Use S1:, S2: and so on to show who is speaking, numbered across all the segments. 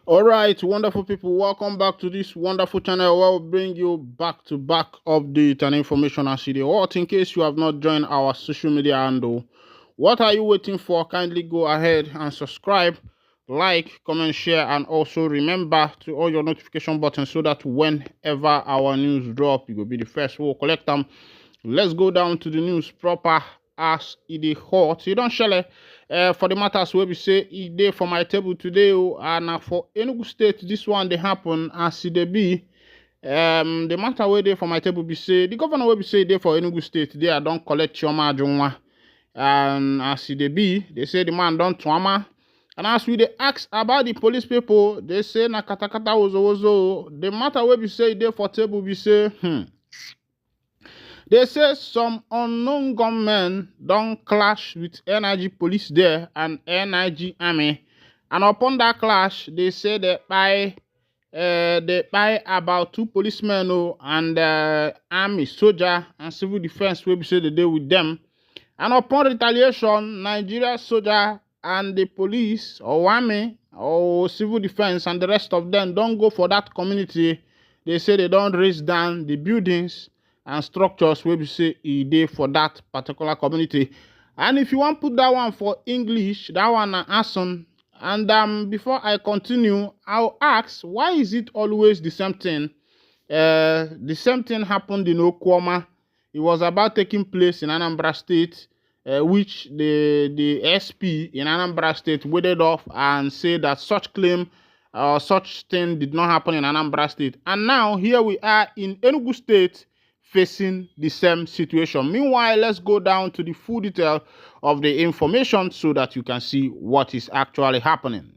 S1: All right, wonderful people, welcome back to this wonderful channel where we bring you back-to-back update and information as you what. In case you have not joined our social media handle, what are you waiting for? Kindly go ahead and subscribe, like, comment, share, and also remember to all your notification buttons so that whenever our news drop, you will be the first who will collect them. Let's go down to the news proper as it is hot. You don't share for the matters where we say it dey for my table today, and for Enugu State, this one they happen as it dey be. The matter where they for my table be say the governor will be say they for Enugu State, they don't collect Chioma Ajunwa, and as it dey be, they say the man don't trauma. And as we dey ask about the police people, they say na katakata wozo. The matter where we say they for table we say they say some unknown gunmen don't clash with NIG police there and NIG army. And upon that clash, they say they buy about 2 policemen and army, soldier, and civil defense will be say they deal with them. And upon retaliation, Nigeria soldier and the police or army or civil defense and the rest of them don't go for that community. They say they don't raise down the buildings and structures where we say e dey for that particular community. And if you want to put that one for English, that one na Asun. And before I continue, I'll ask, why is it always the same thing? The same thing happened in Okwama. It was about taking place in Anambra State, which the SP in Anambra State waded off and said that such claim such thing did not happen in Anambra State. And now here we are in Enugu State, facing the same situation. Meanwhile, let's go down to the full detail of the information so that you can see what is actually happening.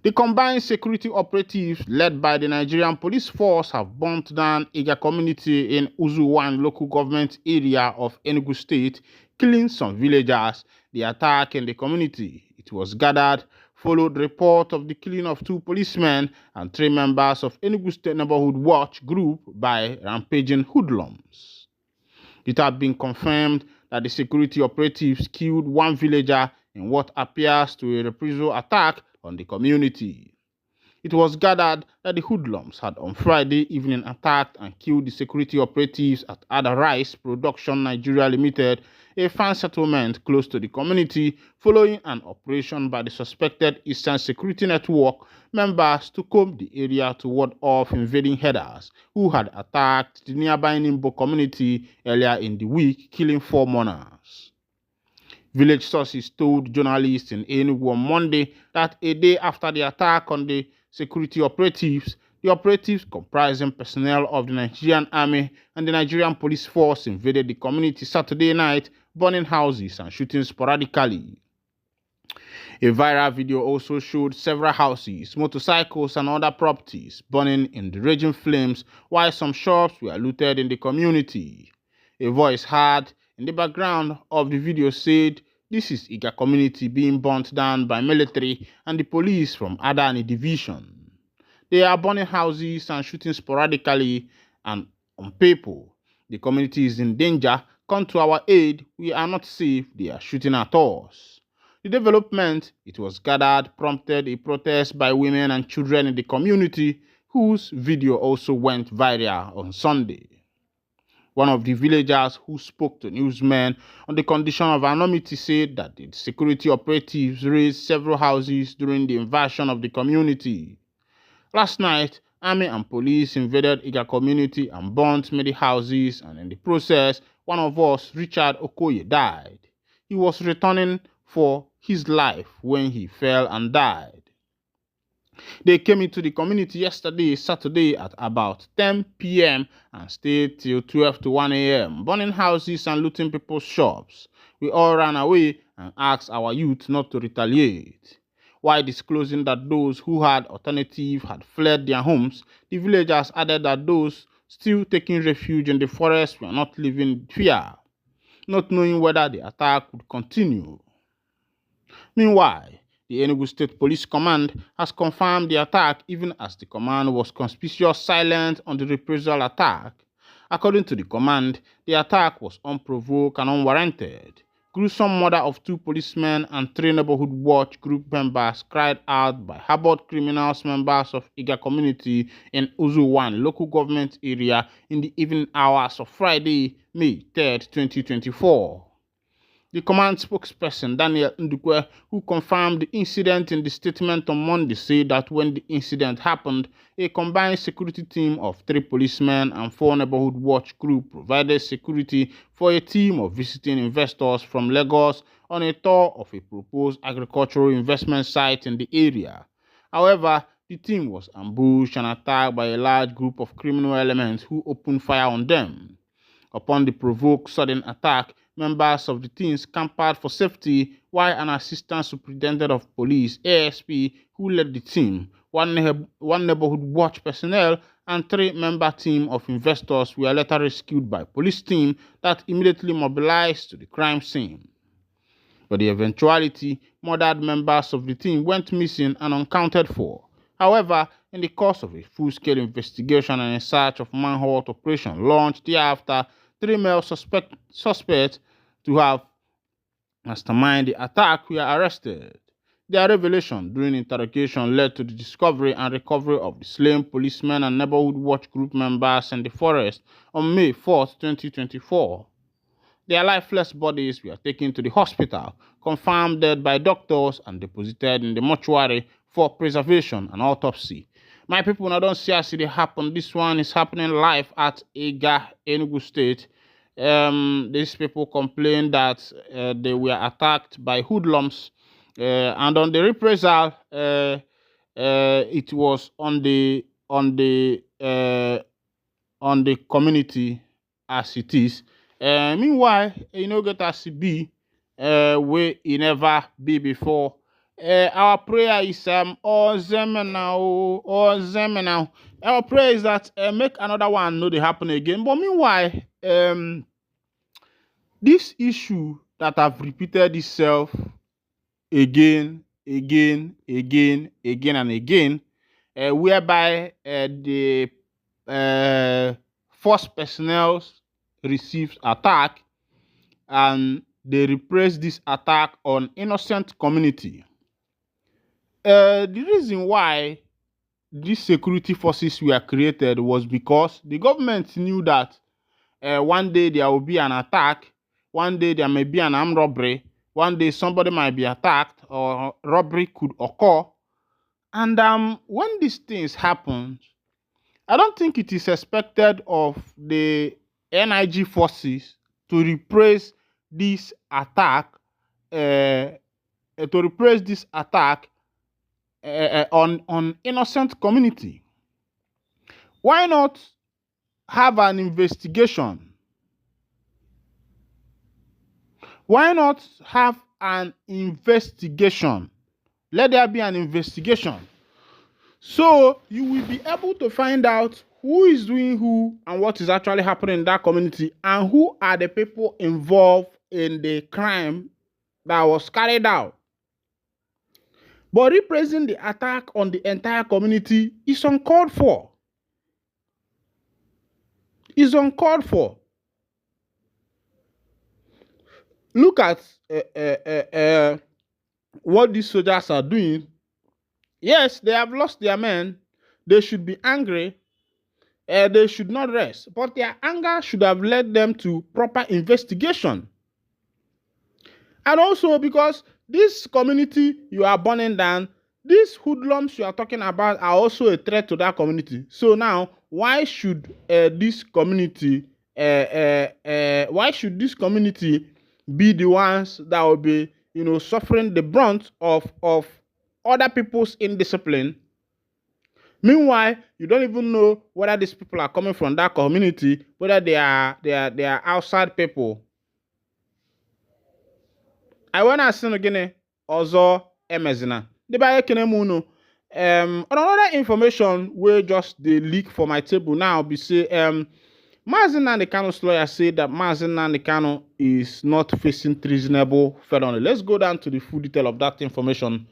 S1: The combined security operatives led by the Nigerian police force have burnt down Iga community in Uzuwan local government area of Enugu State, killing some villagers. The attack in the community, it was gathered, followed report of the killing of 2 policemen and 3 members of Enugu State Neighborhood Watch group by rampaging hoodlums. It had been confirmed that the security operatives killed 1 villager in what appears to be a reprisal attack on the community. It was gathered that the hoodlums had on Friday evening attacked and killed the security operatives at Ada Rice Production Nigeria Limited, a farm settlement close to the community, following an operation by the suspected Eastern Security Network members to comb the area to ward off invading headers who had attacked the nearby Nimbo community earlier in the week, killing 4 mourners. Village sources told journalists in Enugu on Monday that a day after the attack on the security operatives, the operatives comprising personnel of the Nigerian Army and the Nigerian Police Force invaded the community Saturday night, burning houses and shooting sporadically. A viral video also showed several houses, motorcycles, and other properties burning in the raging flames, while some shops were looted in the community. A voice heard in the background of the video said, "This is Iga community being burnt down by military and the police from Adani division. They are burning houses and shooting sporadically and on people. The community is in danger. Come to our aid. We are not safe. They are shooting at us." The development, it was gathered, prompted a protest by women and children in the community, whose video also went viral on Sunday. One of the villagers who spoke to newsmen on the condition of anonymity said that the security operatives razed several houses during the invasion of the community. Last night, army and police invaded Iga community and burnt many houses, and in the process, one of us, Richard Okoye, died. He was returning for his life when he fell and died. They came into the community yesterday, Saturday, at about 10 p.m. and stayed till 12 to 1 a.m., burning houses and looting people's shops. We all ran away and asked our youth not to retaliate. While disclosing that those who had alternative had fled their homes, the villagers added that those still taking refuge in the forest were not living in fear, not knowing whether the attack would continue. Meanwhile, the Enugu State Police Command has confirmed the attack, even as the command was conspicuous silent on the reprisal attack. According to the command, the attack was unprovoked and unwarranted. gruesome murder of 2 policemen and 3 neighborhood watch group members carried out by harbored criminals members of Iga community in Uzu 1 local government area in the evening hours of Friday, May 3rd, 2024. The command spokesperson, Daniel Ndukwe, who confirmed the incident in the statement on Monday, said that when the incident happened, a combined security team of 3 policemen and 4 neighborhood watch group provided security for a team of visiting investors from Lagos on a tour of a proposed agricultural investment site in the area. However, the team was ambushed and attacked by a large group of criminal elements who opened fire on them. Upon the provoked sudden attack, members of the team scampered for safety, while an assistant superintendent of police, ASP, who led the team, one neighborhood watch personnel, and 3-member team of investors were later rescued by police team that immediately mobilized to the crime scene. But the eventuality, murdered members of the team went missing and unaccounted for. However, in the course of a full-scale investigation and a search of manhunt operation launched thereafter, 3 male suspects to have masterminded the attack were arrested. Their revelation during interrogation led to the discovery and recovery of the slain policemen and neighborhood watch group members in the forest on May 4, 2024. Their lifeless bodies were taken to the hospital, confirmed dead by doctors, and deposited in the mortuary for preservation and autopsy. My people, now don't see as it happen. This one is happening live at Iga, Enugu State. These people complained that they were attacked by hoodlums, and on the reprisal, it was on the community as it is. Meanwhile, get as it be, where it never be before. Our prayer is all them now. Our prayer is that make another one know they happen again. But meanwhile, this issue that have repeated itself again, and again, whereby the force personnel receives attack and they repress this attack on innocent community. The reason why these security forces were created was because the government knew that one day there will be an attack, one day there may be an armed robbery, one day somebody might be attacked or robbery could occur. And when these things happen, I don't think it is expected of the NIG forces to repress this attack, on innocent community. Why not have an investigation? Why not have an investigation? Let there be an investigation, so you will be able to find out who is doing who and what is actually happening in that community, and who are the people involved in the crime that was carried out. But repressing the attack on the entire community is uncalled for. Is uncalled for. Look at what these soldiers are doing. Yes, they have lost their men. They should be angry. They should not rest. But their anger should have led them to proper investigation. And also because this community you are burning down, these hoodlums you are talking about are also a threat to that community. So now, why should this community be the ones that will be, suffering the brunt of other people's indiscipline? Meanwhile, you don't even know whether these people are coming from that community, whether they are outside people. I want to say again, also emezina. The buyer can on another information where just the leak for my table now be say Mazen Nandekano's lawyer said that Mazen Nandekano is not facing treasonable felony. Let's go down to the full detail of that information.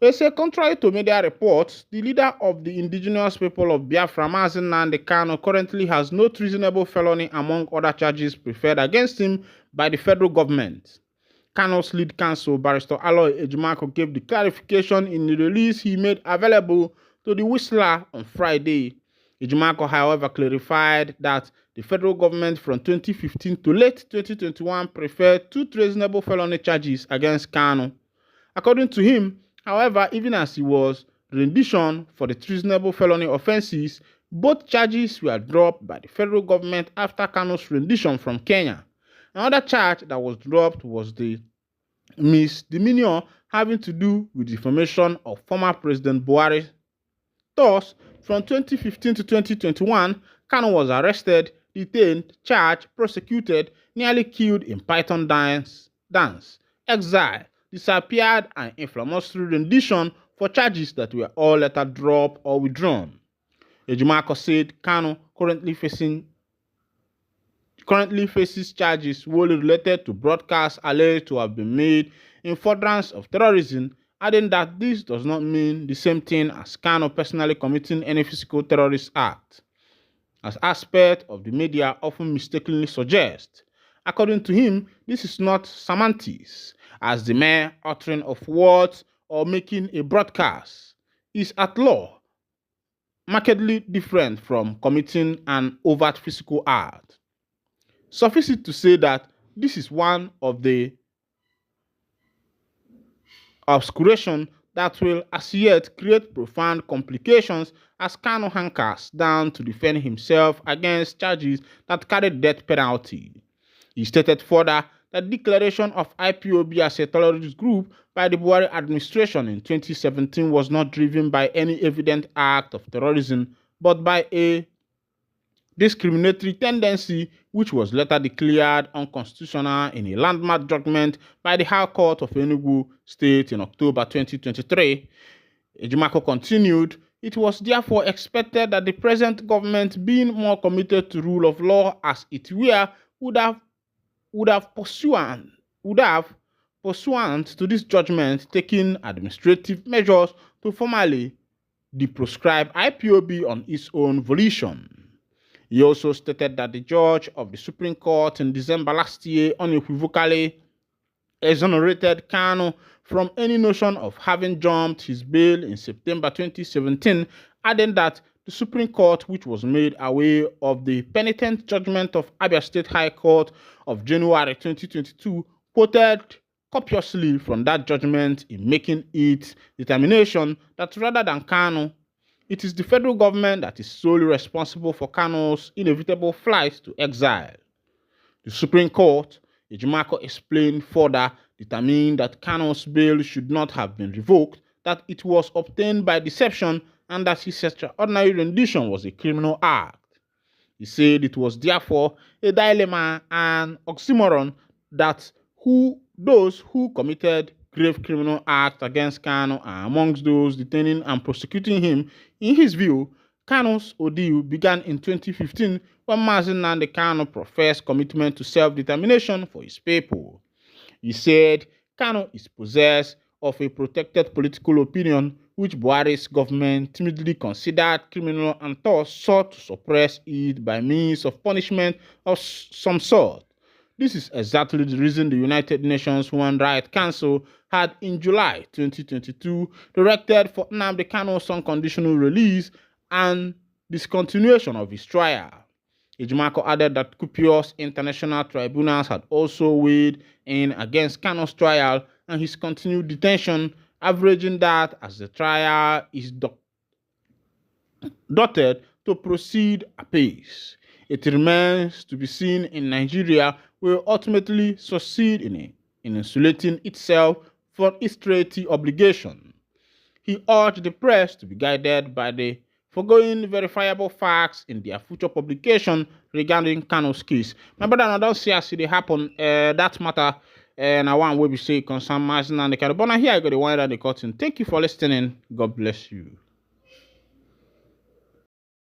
S1: They say, contrary to media reports, the leader of the indigenous people of Biafra, Mazen Nandekano, currently has no treasonable felony among other charges preferred against him by the federal government. Kano's lead counsel, Barrister Aloy Ejimakor, gave the clarification in the release he made available to the Whistler on Friday. Ejimakor, however, clarified that the federal government from 2015 to late 2021 preferred 2 treasonable felony charges against Kano. According to him, however, even as he was rendition for the treasonable felony offenses, both charges were dropped by the federal government after Kano's rendition from Kenya. Another charge that was dropped was the misdemeanor having to do with defamation of former President Buhari. Thus, from 2015 to 2021, Kano was arrested, detained, charged, prosecuted, nearly killed in Python dance, exiled, disappeared, and inflammatory rendition for charges that were all later dropped or withdrawn. Ejimakor said Kano currently faces charges wholly related to broadcasts alleged to have been made in furtherance of terrorism, adding that this does not mean the same thing as Kano personally committing any physical terrorist act, as aspect of the media often mistakenly suggest. According to him, this is not semantics, as the mere uttering of words or making a broadcast is at law markedly different from committing an overt physical act. Suffice it to say that this is one of the obscuration that will as yet create profound complications as Kano hankers down to defend himself against charges that carry death penalty. He stated further that declaration of IPOB as a terrorist group by the Buhari administration in 2017 was not driven by any evident act of terrorism, but by a discriminatory tendency which was later declared unconstitutional in a landmark judgment by the High Court of Enugu State in October 2023. Ejimakor continued, it was therefore expected that the present government, being more committed to rule of law as it were, would have pursuant to this judgment taken administrative measures to formally deproscribe IPOB on its own volition. He also stated that the judge of the Supreme Court in December last year unequivocally exonerated Kano from any notion of having jumped his bail in September 2017, adding that the Supreme Court, which was made aware of the penitent judgment of Abia State High Court of January 2022, quoted copiously from that judgment in making its determination that rather than Kano, it is the federal government that is solely responsible for Kano's inevitable flight to exile. The Supreme Court, Ejimakor explained further, determined that Kano's bail should not have been revoked, that it was obtained by deception, and that his extraordinary rendition was a criminal act. He said it was therefore a dilemma and oxymoron that those who committed grave criminal acts against Kano are amongst those detaining and prosecuting him. In his view, Kano's ordeal began in 2015 when Mazi Nnamdi Kano professed commitment to self-determination for his people. He said Kano is possessed of a protected political opinion which Buhari's government timidly considered criminal and thus sought to suppress it by means of punishment of some sort. This is exactly the reason the United Nations Human Rights Council had in July 2022 directed for Nnamdi Kano's unconditional release and discontinuation of his trial. Ejimakor added that copious international tribunals had also weighed in against Kano's trial and his continued detention, averaging that as the trial is dotted to proceed apace. It remains to be seen if Nigeria will ultimately succeed in insulating itself from its treaty obligation. He urged the press to be guided by the foregoing verifiable facts in their future publication regarding Kano's case. My brother, I don't see as it happen that matter, and I want to say concern Mazi Nnamdi Kano. But now here I got the one that they cut in. Thank you for listening. God bless you.